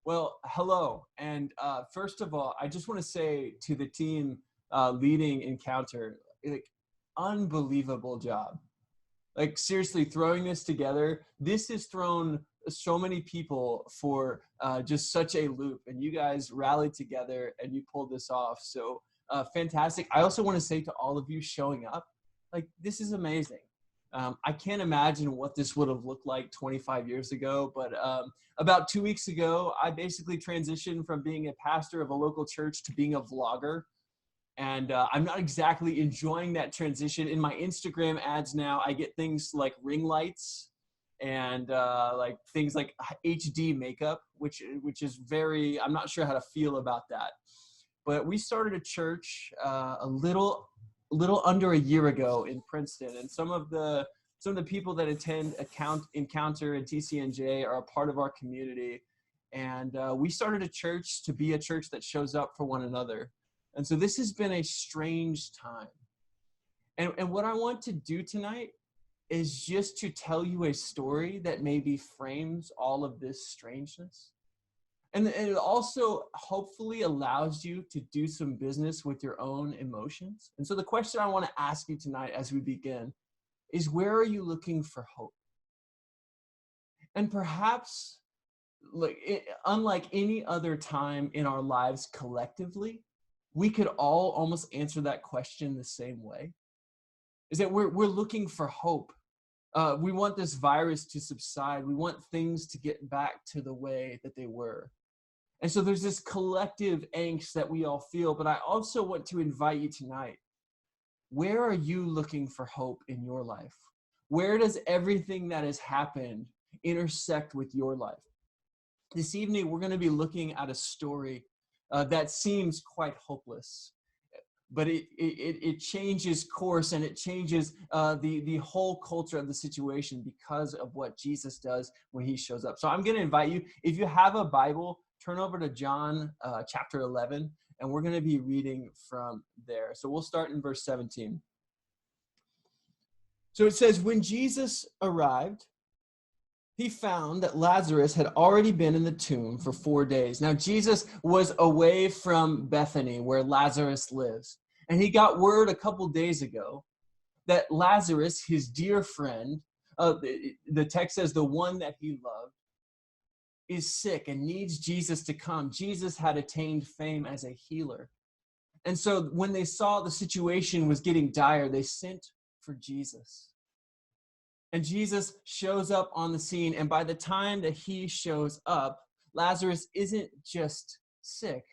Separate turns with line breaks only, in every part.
Well, hello. And first of all, I just want to say to the team leading Encounter, like, unbelievable job. Like, seriously, throwing this together, this has thrown so many people for just such a loop. And you guys rallied together and you pulled this off. So fantastic. I also want to say to all of you showing up, like, this is amazing. I can't imagine what this would have looked like 25 years ago, but about 2 weeks ago, I basically transitioned from being a pastor of a local church to being a vlogger. And I'm not exactly enjoying that transition. In my Instagram ads now, I get things like ring lights and like things like HD makeup, which is very, I'm not sure how to feel about that. But we started a church a little under a year ago in Princeton, and some of the people that attend Encounter and TCNJ are a part of our community. And we started a church to be a church that shows up for one another. And so this has been a strange time. And what I want to do tonight is just to tell you a story that maybe frames all of this strangeness. And it also hopefully allows you to do some business with your own emotions. And so the question I want to ask you tonight as we begin is, where are you looking for hope? And perhaps, unlike any other time in our lives collectively, we could all almost answer that question the same way. Is that we're looking for hope. We want this virus to subside. We want things to get back to the way that they were. And so there's this collective angst that we all feel, but I also want to invite you tonight. Where are you looking for hope in your life? Where does everything that has happened intersect with your life? This evening, we're going to be looking at a story that seems quite hopeless, but it changes course, and it changes the whole culture of the situation because of what Jesus does when he shows up. So I'm going to invite you, if you have a Bible, turn over to John chapter 11, and we're going to be reading from there. So we'll start in verse 17. So it says, when Jesus arrived, he found that Lazarus had already been in the tomb for 4 days. Now, Jesus was away from Bethany, where Lazarus lives. And he got word a couple days ago that Lazarus, his dear friend, the text says the one that he loved, is sick and needs Jesus to come. Jesus had attained fame as a healer. And so when they saw the situation was getting dire, they sent for Jesus. And Jesus shows up on the scene. And by the time that he shows up, Lazarus isn't just sick,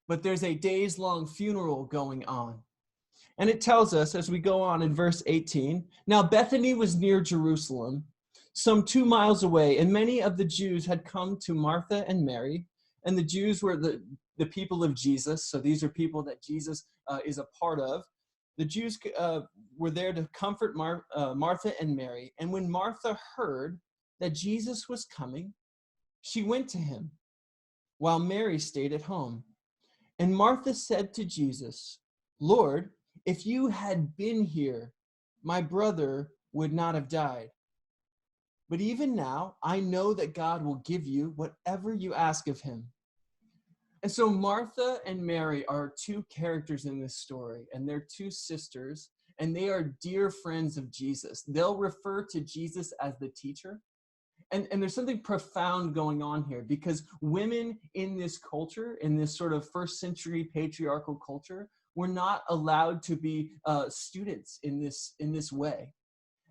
but there's a days-long funeral going on. And it tells us as we go on in verse 18, now Bethany was near Jerusalem, some 2 miles away, and many of the Jews had come to Martha and Mary. And the Jews were the people of Jesus. So these are people that Jesus is a part of. The Jews were there to comfort Martha and Mary. And when Martha heard that Jesus was coming, she went to him, while Mary stayed at home. And Martha said to Jesus, Lord, if you had been here, my brother would not have died. But even now, I know that God will give you whatever you ask of him. And so Martha and Mary are two characters in this story, and they're two sisters, and they are dear friends of Jesus. They'll refer to Jesus as the teacher. And there's something profound going on here, because women in this culture, in this sort of first century patriarchal culture, were not allowed to be students in this way.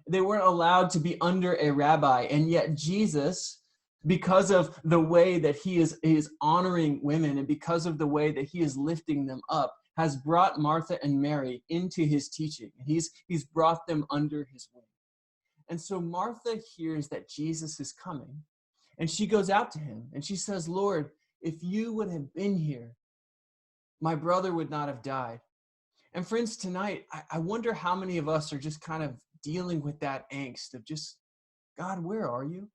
They weren't allowed to be under a rabbi, and yet Jesus, because of the way that he is honoring women, and because of the way that he is lifting them up, has brought Martha and Mary into his teaching. He's brought them under his wing. And so Martha hears that Jesus is coming, and she goes out to him, and she says, Lord, if you would have been here, my brother would not have died. And friends, tonight, I wonder how many of us are just kind of dealing with that angst of just, God, where are you?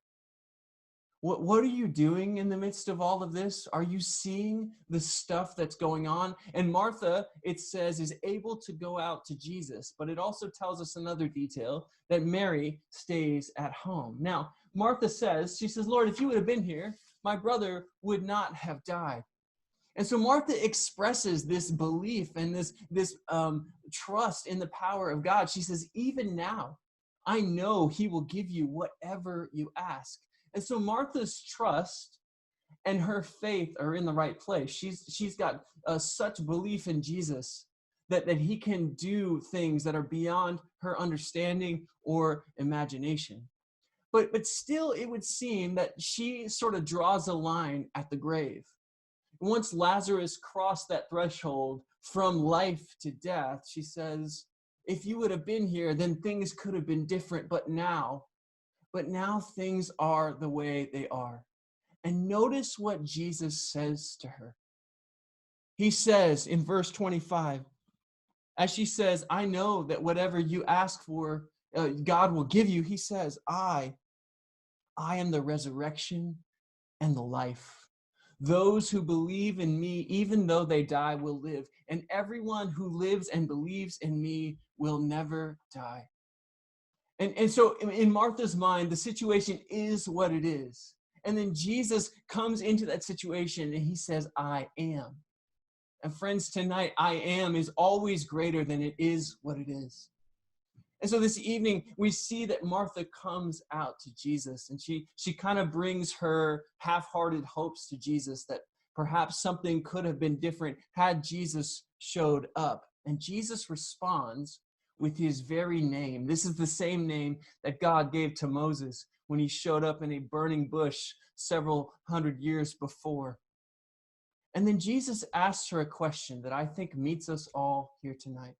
What are you doing in the midst of all of this? Are you seeing the stuff that's going on? And Martha, it says, is able to go out to Jesus, but it also tells us another detail, that Mary stays at home. Now, Martha says, she says, Lord, if you would have been here, my brother would not have died. And so Martha expresses this belief and this trust in the power of God. She says, even now, I know he will give you whatever you ask. And so Martha's trust and her faith are in the right place. She's got such belief in Jesus that he can do things that are beyond her understanding or imagination. But still, it would seem that she sort of draws a line at the grave. Once Lazarus crossed that threshold from life to death, she says, if you would have been here, then things could have been different. But now things are the way they are. And notice what Jesus says to her. He says in verse 25, as she says, I know that whatever you ask for, God will give you. He says, I am the resurrection and the life. Those who believe in me, even though they die, will live. And everyone who lives and believes in me will never die. And so in Martha's mind, the situation is what it is. And then Jesus comes into that situation and he says, I am. And friends, tonight, I am is always greater than it is what it is. And so this evening, we see that Martha comes out to Jesus, and she kind of brings her half-hearted hopes to Jesus that perhaps something could have been different had Jesus showed up. And Jesus responds with his very name. This is the same name that God gave to Moses when he showed up in a burning bush several hundred years before. And then Jesus asks her a question that I think meets us all here tonight.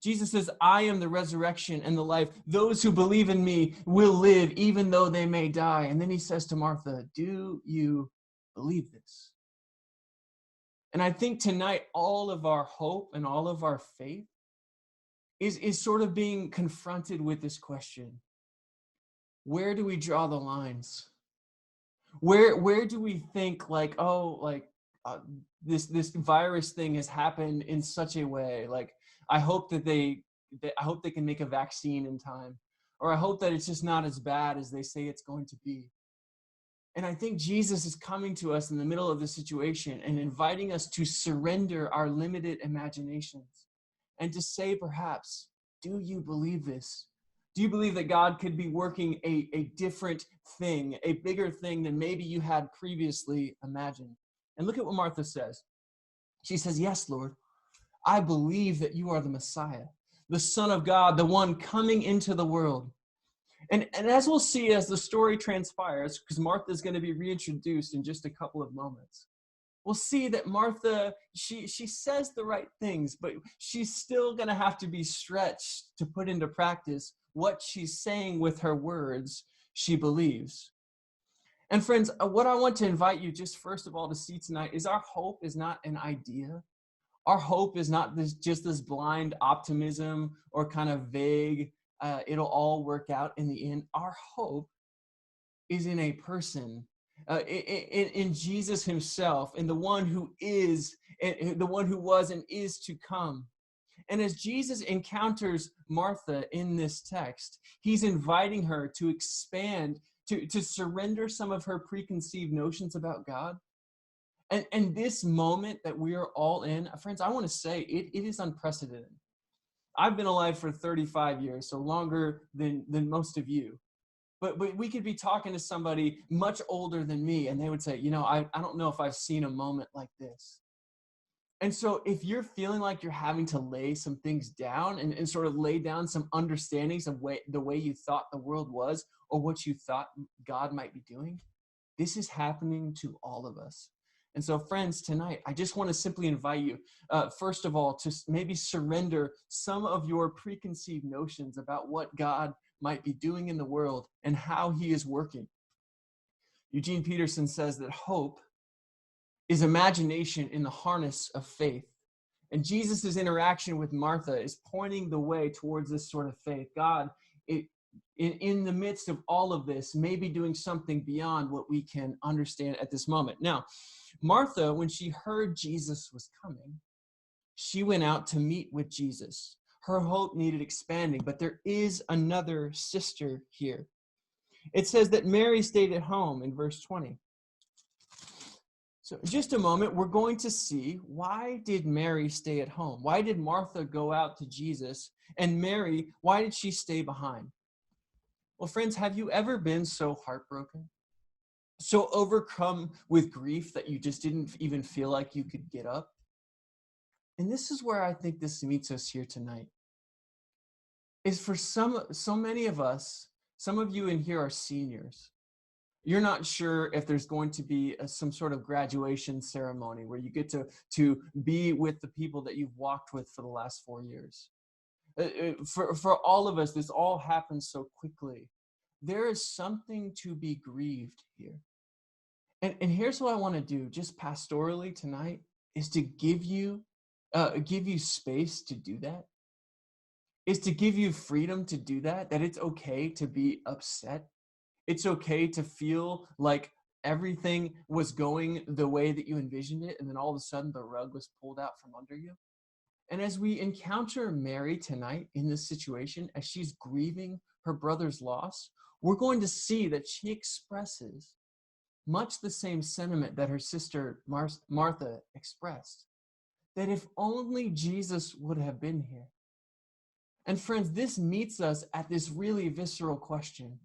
Jesus says, I am the resurrection and the life. Those who believe in me will live even though they may die. And then he says to Martha, do you believe this? And I think tonight all of our hope and all of our faith is sort of being confronted with this question. Where do we draw the lines? Where do we think this virus thing has happened in such a way? Like, I hope that I hope they can make a vaccine in time, or I hope that it's just not as bad as they say it's going to be. And I think Jesus is coming to us in the middle of the situation and inviting us to surrender our limited imaginations and to say, perhaps, do you believe this? Do you believe that God could be working a different thing, a bigger thing than maybe you had previously imagined? And look at what Martha says. She says, yes, Lord, I believe that you are the Messiah, the Son of God, the one coming into the world. And as we'll see as the story transpires, because Martha is going to be reintroduced in just a couple of moments, we'll see that Martha, she says the right things, but she's still going to have to be stretched to put into practice what she's saying with her words she believes. And friends, what I want to invite you just first of all to see tonight is our hope is not an idea. Our hope is not just this blind optimism or kind of vague, it'll all work out in the end. Our hope is in a person, in Jesus himself, in the one who is, the one who was and is to come. And as Jesus encounters Martha in this text, he's inviting her to expand, to surrender some of her preconceived notions about God. And this moment that we are all in, friends, I want to say it is unprecedented. I've been alive for 35 years, so longer than most of you. But we could be talking to somebody much older than me, and they would say, I don't know if I've seen a moment like this. And so if you're feeling like you're having to lay some things down and sort of lay down some understandings of the way you thought the world was or what you thought God might be doing, this is happening to all of us. And so, friends, tonight, I just want to simply invite you, first of all, to maybe surrender some of your preconceived notions about what God might be doing in the world and how he is working. Eugene Peterson says that hope is imagination in the harness of faith. And Jesus' interaction with Martha is pointing the way towards this sort of faith. God, in the midst of all of this, may be doing something beyond what we can understand at this moment. Now, Martha, when she heard Jesus was coming, she went out to meet with Jesus. Her hope needed expanding, but there is another sister here. It says that Mary stayed at home in verse 20. So in just a moment, we're going to see, why did Mary stay at home? Why did Martha go out to Jesus? And Mary, why did she stay behind? Well, friends, have you ever been so heartbroken, so overcome with grief that you just didn't even feel like you could get up? And this is where I think this meets us here tonight. Is for so many of us, some of you in here are seniors. You're not sure if there's going to be some sort of graduation ceremony where you get to be with the people that you've walked with for the last 4 years. For all of us, this all happens so quickly. There is something to be grieved here. And here's what I want to do, just pastorally tonight, is to give you space to do that. Is to give you freedom to do that it's okay to be upset. It's okay to feel like everything was going the way that you envisioned it, and then all of a sudden the rug was pulled out from under you. And as we encounter Mary tonight in this situation, as she's grieving her brother's loss, we're going to see that she expresses much the same sentiment that her sister Martha expressed, that if only Jesus would have been here. And friends, this meets us at this really visceral question.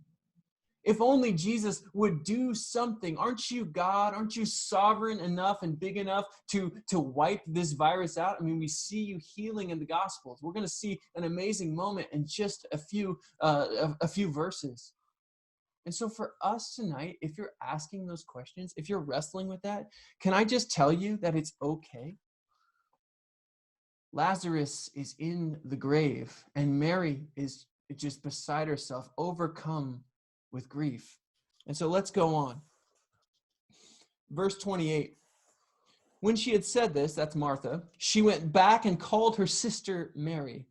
If only Jesus would do something. Aren't you God? Aren't you sovereign enough and big enough to wipe this virus out? I mean, we see you healing in the Gospels. We're going to see an amazing moment in just a few verses. And so for us tonight, if you're asking those questions, if you're wrestling with that, can I just tell you that it's okay? Lazarus is in the grave, and Mary is just beside herself, overcome with grief. And so let's go on. Verse 28. When she had said this, that's Martha, she went back and called her sister Mary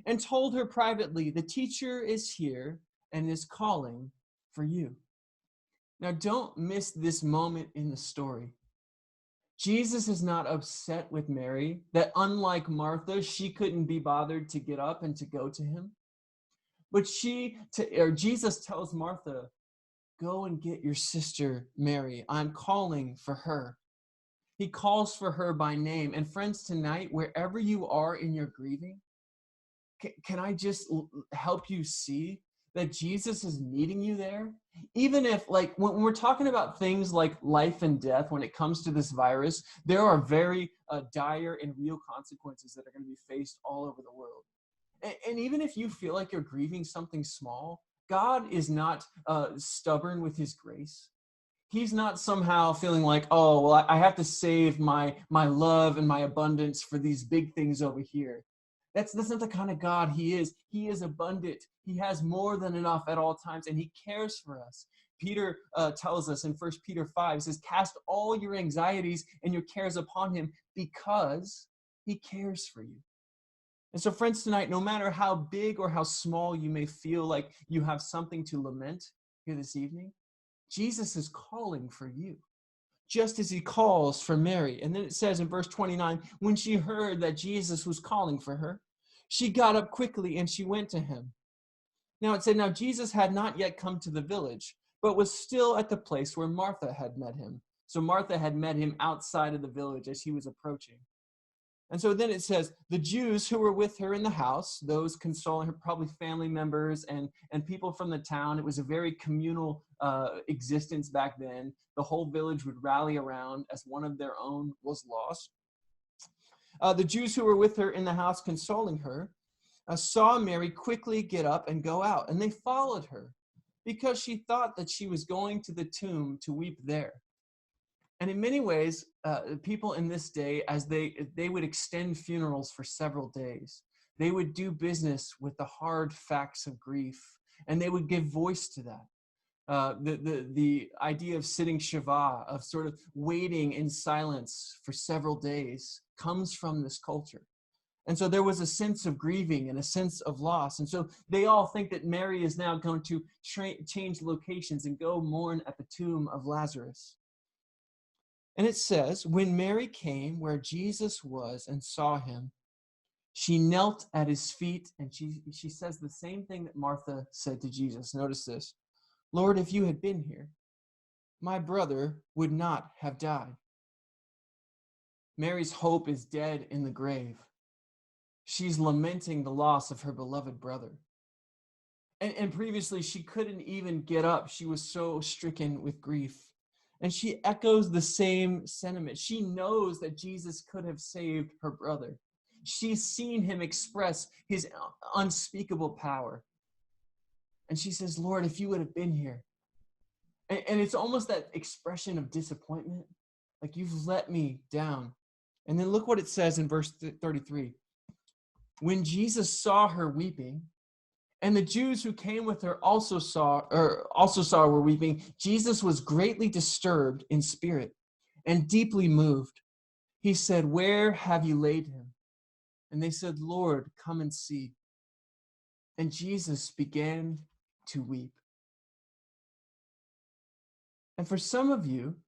and told her privately, the teacher is here and is calling for you. Now, don't miss this moment in the story. Jesus is not upset with Mary that, unlike Martha, she couldn't be bothered to get up and to go to him. But Jesus tells Martha, go and get your sister Mary. I'm calling for her. He calls for her by name. And friends, tonight, wherever you are in your grieving, can I just help you see that Jesus is meeting you there? Even if, like, when we're talking about things like life and death, when it comes to this virus, there are very dire and real consequences that are going to be faced all over the world. And even if you feel like you're grieving something small, God is not stubborn with his grace. He's not somehow feeling like, oh, well, I have to save my love and my abundance for these big things over here. That's not the kind of God he is. He is abundant. He has more than enough at all times, and he cares for us. Peter tells us in 1 Peter 5, he says, cast all your anxieties and your cares upon him because he cares for you. And so, friends, tonight, no matter how big or how small you may feel like you have something to lament here this evening, Jesus is calling for you, just as he calls for Mary. And then it says in verse 29, when she heard that Jesus was calling for her, she got up quickly and she went to him. Now it said, now Jesus had not yet come to the village, but was still at the place where Martha had met him. So Martha had met him outside of the village as he was approaching. And so then it says, the Jews who were with her in the house, those consoling her, probably family members and people from the town. It was a very communal existence back then. The whole village would rally around as one of their own was lost. The Jews who were with her in the house consoling her saw Mary quickly get up and go out, and they followed her because she thought that she was going to the tomb to weep there. And in many ways, people in this day, as they would extend funerals for several days, they would do business with the hard facts of grief, and they would give voice to that. The idea of sitting Shiva, of sort of waiting in silence for several days, comes from this culture. And so there was a sense of grieving and a sense of loss. And so they all think that Mary is now going to change locations and go mourn at the tomb of Lazarus. And it says, when Mary came where Jesus was and saw him, she knelt at his feet, and she says the same thing that Martha said to Jesus. Notice this. Lord, if you had been here, my brother would not have died. Mary's hope is dead in the grave. She's lamenting the loss of her beloved brother. And previously, she couldn't even get up. She was so stricken with grief. And she echoes the same sentiment. She knows that Jesus could have saved her brother. She's seen him express his unspeakable power. And she says, Lord, if you would have been here. And it's almost that expression of disappointment, like you've let me down. And then look what it says in verse 33. When Jesus saw her weeping, and the Jews who came with her also saw her were weeping, Jesus was greatly disturbed in spirit and deeply moved. He said, "Where have you laid him?" And they said, "Lord, come and see." And Jesus began to weep. And for some of you,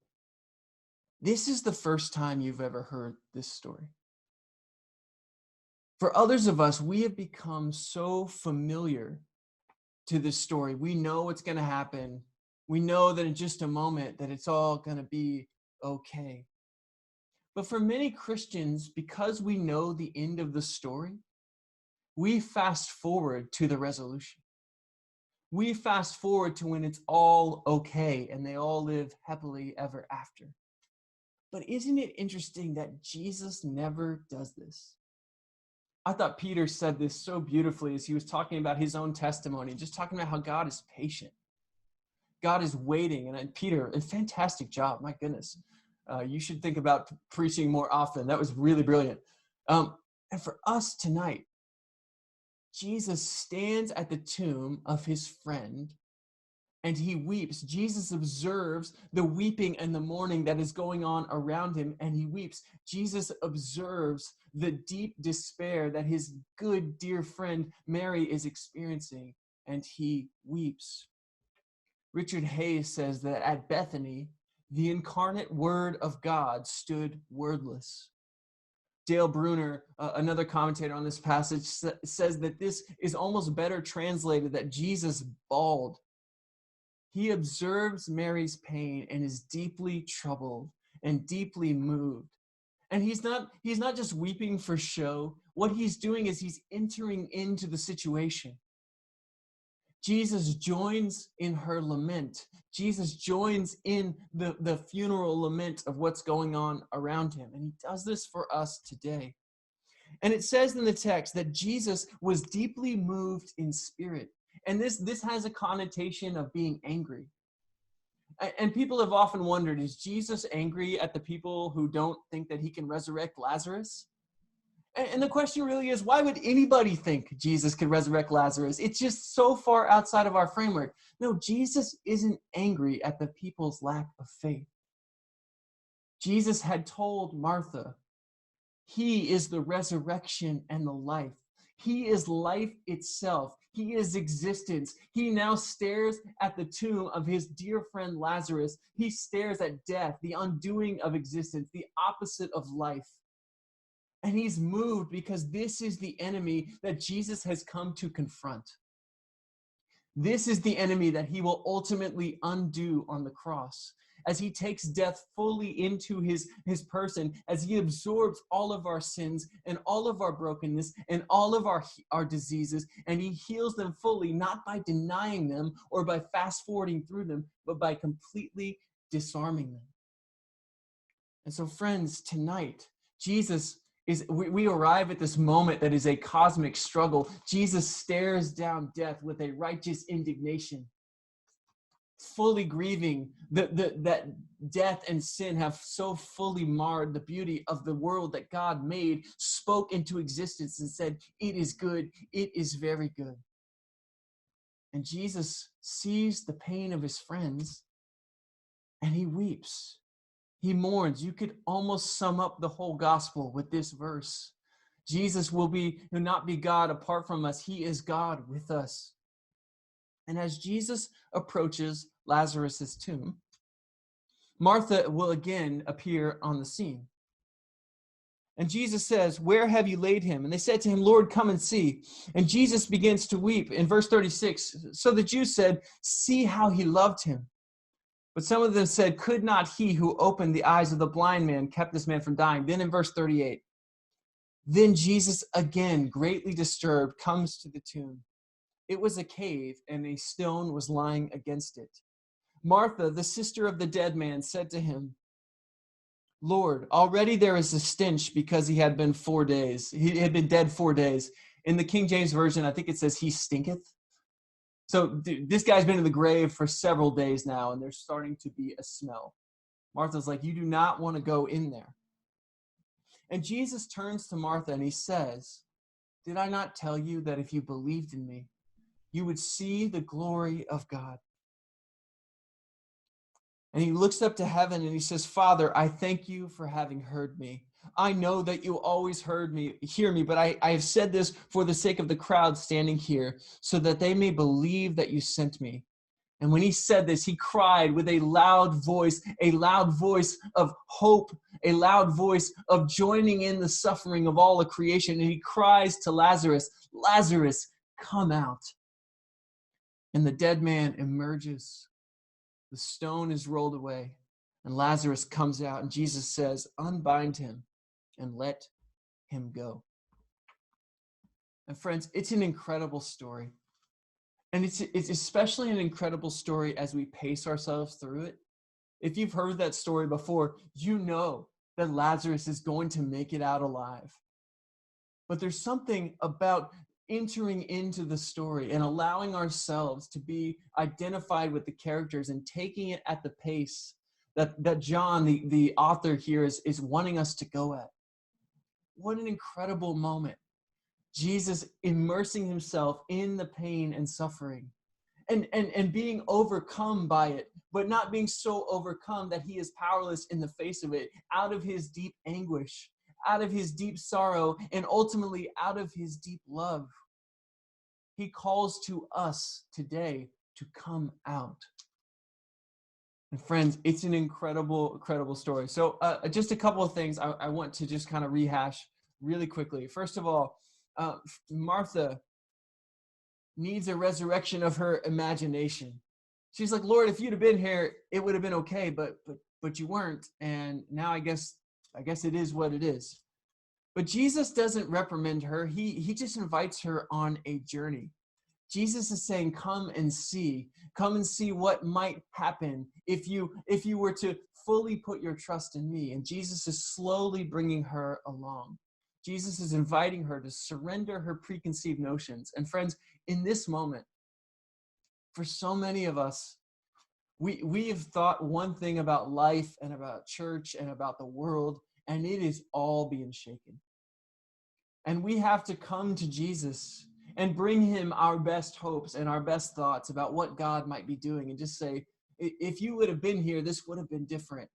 this is the first time you've ever heard this story. For others of us, we have become so familiar to this story. We know what's going to happen. We know that in just a moment that it's all going to be okay. But for many Christians, because we know the end of the story, we fast forward to the resolution. We fast forward to when it's all okay and they all live happily ever after. But isn't it interesting that Jesus never does this? I thought Peter said this so beautifully as he was talking about his own testimony, just talking about how God is patient. God is waiting. And Peter, a fantastic job. My goodness. You should think about preaching more often. That was really brilliant. And for us tonight, Jesus stands at the tomb of his friend and he weeps. Jesus observes the weeping and the mourning that is going on around him, and he weeps. Jesus observes the deep despair that his good, dear friend Mary is experiencing, and he weeps. Richard Hayes says that at Bethany, the incarnate Word of God stood wordless. Dale Bruner, another commentator on this passage, says that this is almost better translated that Jesus bawled. He observes Mary's pain and is deeply troubled and deeply moved. And he's not just weeping for show. What he's doing is he's entering into the situation. Jesus joins in her lament. Jesus joins in the funeral lament of what's going on around him. And he does this for us today. And it says in the text that Jesus was deeply moved in spirit. And this has a connotation of being angry. And people have often wondered, is Jesus angry at the people who don't think that he can resurrect Lazarus? And the question really is, why would anybody think Jesus could resurrect Lazarus? It's just so far outside of our framework. No, Jesus isn't angry at the people's lack of faith. Jesus had told Martha, he is the resurrection and the life. He is life itself. He is existence. He now stares at the tomb of his dear friend Lazarus. He stares at death, the undoing of existence, the opposite of life. And he's moved because this is the enemy that Jesus has come to confront. This is the enemy that he will ultimately undo on the cross, as he takes death fully into his person, as he absorbs all of our sins and all of our brokenness and all of our diseases, and he heals them fully, not by denying them or by fast forwarding through them, but by completely disarming them. And so, friends, tonight, we arrive at this moment that is a cosmic struggle. Jesus stares down death with a righteous indignation, fully grieving that death and sin have so fully marred the beauty of the world that God made, spoke into existence and said, it is good, it is very good. And Jesus sees the pain of his friends and he weeps. He mourns. You could almost sum up the whole gospel with this verse. Jesus will not be God apart from us. He is God with us. And as Jesus approaches Lazarus' tomb, Martha will again appear on the scene. And Jesus says, "Where have you laid him?" And they said to him, "Lord, come and see." And Jesus begins to weep. In verse 36, so the Jews said, "See how he loved him." But some of them said, could not he who opened the eyes of the blind man kept this man from dying? Then in verse 38, then Jesus, again, greatly disturbed, comes to the tomb. It was a cave, and a stone was lying against it. Martha, the sister of the dead man, said to him, Lord, already there is a stench because he had been 4 days. He had been dead 4 days. In the King James Version, I think it says he stinketh. So this guy's been in the grave for several days now, and there's starting to be a smell. Martha's like, you do not want to go in there. And Jesus turns to Martha and he says, did I not tell you that if you believed in me, you would see the glory of God? And he looks up to heaven and he says, Father, I thank you for having heard me. I know that you always hear me, but I have said this for the sake of the crowd standing here, so that they may believe that you sent me. And when he said this, he cried with a loud voice of hope, a loud voice of joining in the suffering of all of creation. And he cries to Lazarus, Lazarus, come out. And the dead man emerges. The stone is rolled away, and Lazarus comes out, and Jesus says, unbind him and let him go. And friends, it's an incredible story. And it's especially an incredible story as we pace ourselves through it. If you've heard that story before, you know that Lazarus is going to make it out alive. But there's something about entering into the story and allowing ourselves to be identified with the characters and taking it at the pace that John, the author here, is wanting us to go at. What an incredible moment. Jesus immersing himself in the pain and suffering and being overcome by it, but not being so overcome that he is powerless in the face of it, out of his deep anguish, out of his deep sorrow, and ultimately out of his deep love. He calls to us today to come out. And friends, it's an incredible, incredible story. So just a couple of things I want to just kind of rehash really quickly. First of all, Martha needs a resurrection of her imagination. She's like, Lord, if you'd have been here, it would have been okay, but you weren't, and now I guess it is what it is. But Jesus doesn't reprimand her. He just invites her on a journey. Jesus is saying, come and see what might happen if you were to fully put your trust in me. And Jesus is slowly bringing her along. Jesus is inviting her to surrender her preconceived notions. And friends, in this moment, for so many of us, we have thought one thing about life and about church and about the world, and it is all being shaken. And we have to come to Jesus and bring him our best hopes and our best thoughts about what God might be doing, and just say, if you would have been here, this would have been different.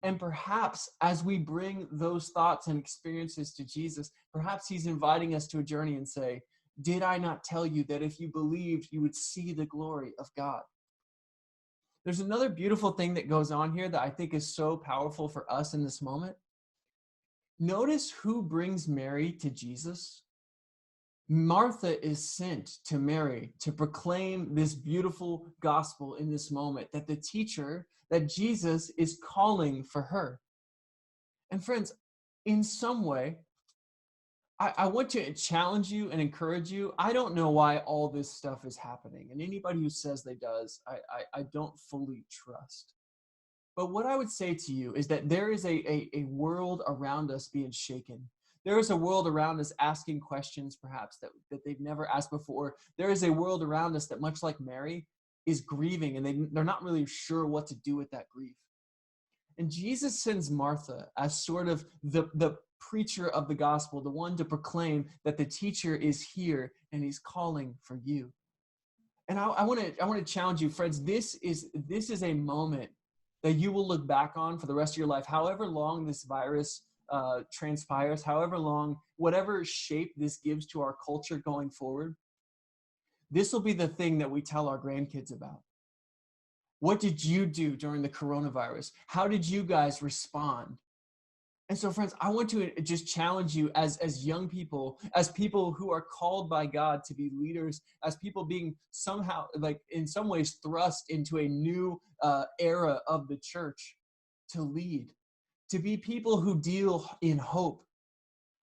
And perhaps as we bring those thoughts and experiences to Jesus, perhaps he's inviting us to a journey and say, did I not tell you that if you believed, you would see the glory of God? There's another beautiful thing that goes on here that I think is so powerful for us in this moment. Notice who brings Mary to Jesus. Martha is sent to Mary to proclaim this beautiful gospel in this moment, that the teacher, that Jesus is calling for her. And friends, in some way, I want to challenge you and encourage you. I don't know why all this stuff is happening, and anybody who says they does, I don't fully trust. But what I would say to you is that there is a world around us being shaken. There is a world around us asking questions, perhaps, that they've never asked before. There is a world around us that, much like Mary, is grieving, and they're not really sure what to do with that grief. And Jesus sends Martha as sort of the preacher of the gospel, the one to proclaim that the teacher is here and he's calling for you. And I want to challenge you, friends. This is a moment that you will look back on for the rest of your life, however long this virus transpires, however long, whatever shape this gives to our culture going forward. This will be the thing that we tell our grandkids about. What did you do during the coronavirus? How did you guys respond? And so, friends, I want to just challenge you as young people, as people who are called by God to be leaders, as people being somehow, like in some ways, thrust into a new era of the church, to lead, to be people who deal in hope.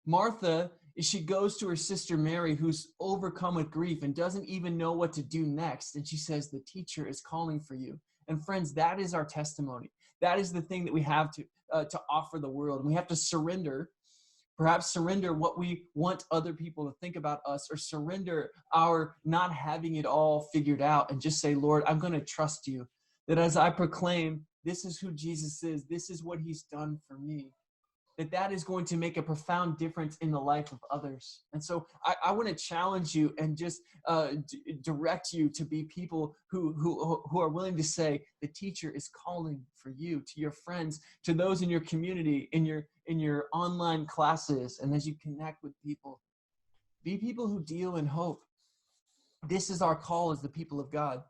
Martha, she goes to her sister Mary, who's overcome with grief and doesn't even know what to do next. And she says, the teacher is calling for you. And friends, that is our testimony. That is the thing that we have to offer the world. And we have to surrender, perhaps surrender what we want other people to think about us, or surrender our not having it all figured out and just say, Lord, I'm going to trust you, that as I proclaim, this is who Jesus is, this is what he's done for me, that is going to make a profound difference in the life of others. And so I want to challenge you and just direct you to be people who are willing to say, the teacher is calling for you, to your friends, to those in your community, in your online classes, and as you connect with people. Be people who deal in hope. This is our call as the people of God.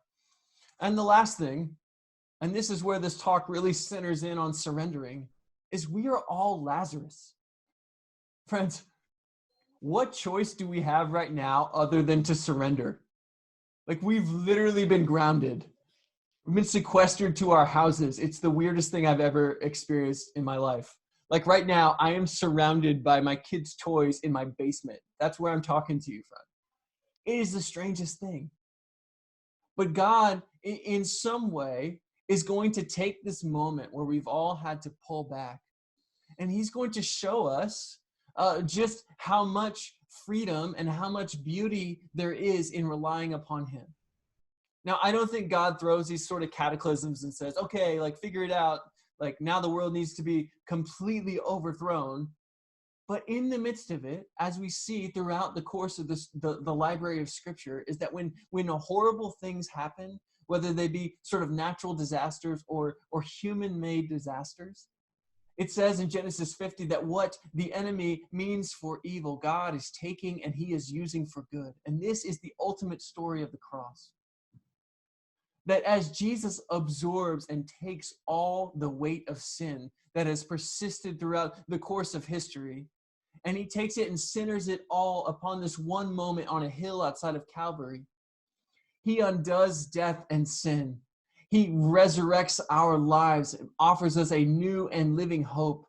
And the last thing, and this is where this talk really centers in on surrendering, is we are all Lazarus. Friends, what choice do we have right now other than to surrender? Like, we've literally been grounded. We've been sequestered to our houses. It's the weirdest thing I've ever experienced in my life. Like right now, I am surrounded by my kids' toys in my basement. That's where I'm talking to you from. It is the strangest thing. But God, in some way, is going to take this moment where we've all had to pull back, and he's going to show us just how much freedom and how much beauty there is in relying upon him. Now, I don't think God throws these sort of cataclysms and says, okay, like, figure it out. Like, now the world needs to be completely overthrown. But in the midst of it, as we see throughout the course of the library of Scripture, is that when horrible things happen, whether they be sort of natural disasters or human-made disasters, it says in Genesis 50 that what the enemy means for evil, God is taking and he is using for good. And this is the ultimate story of the cross. That as Jesus absorbs and takes all the weight of sin that has persisted throughout the course of history, and he takes it and centers it all upon this one moment on a hill outside of Calvary, he undoes death and sin. He resurrects our lives and offers us a new and living hope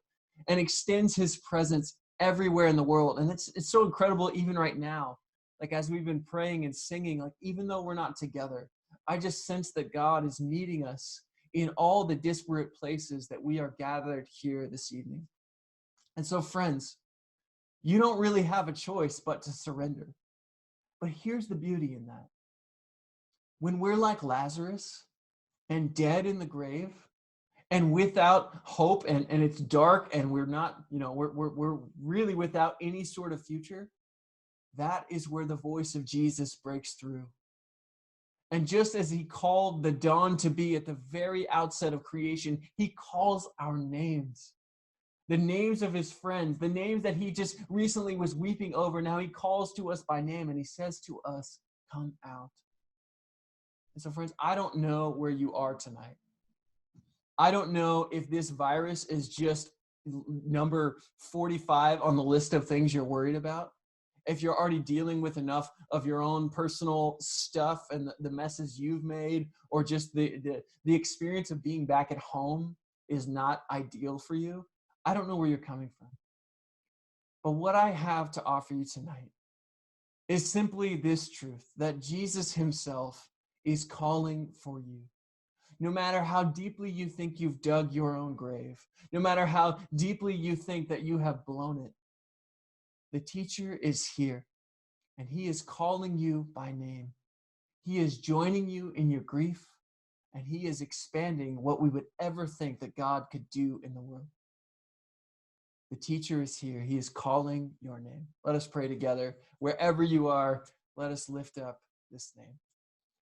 and extends his presence everywhere in the world. And it's so incredible even right now. Like, as we've been praying and singing, like, even though we're not together, I just sense that God is meeting us in all the disparate places that we are gathered here this evening. And so, friends, you don't really have a choice but to surrender. But here's the beauty in that. When we're like Lazarus and dead in the grave and without hope, and it's dark and we're not, we're really without any sort of future, that is where the voice of Jesus breaks through. And just as he called the dawn to be at the very outset of creation, he calls our names, the names of his friends, the names that he just recently was weeping over. Now he calls to us by name and he says to us, come out. And so, friends, I don't know where you are tonight. I don't know if this virus is just number 45 on the list of things you're worried about. If you're already dealing with enough of your own personal stuff and the messes you've made, or just the experience of being back at home is not ideal for you, I don't know where you're coming from. But what I have to offer you tonight is simply this truth, that Jesus himself is calling for you. No matter how deeply you think you've dug your own grave, no matter how deeply you think that you have blown it, the teacher is here, and he is calling you by name. He is joining you in your grief, and he is expanding what we would ever think that God could do in the world. The teacher is here. He is calling your name. Let us pray together. Wherever you are, let us lift up this name.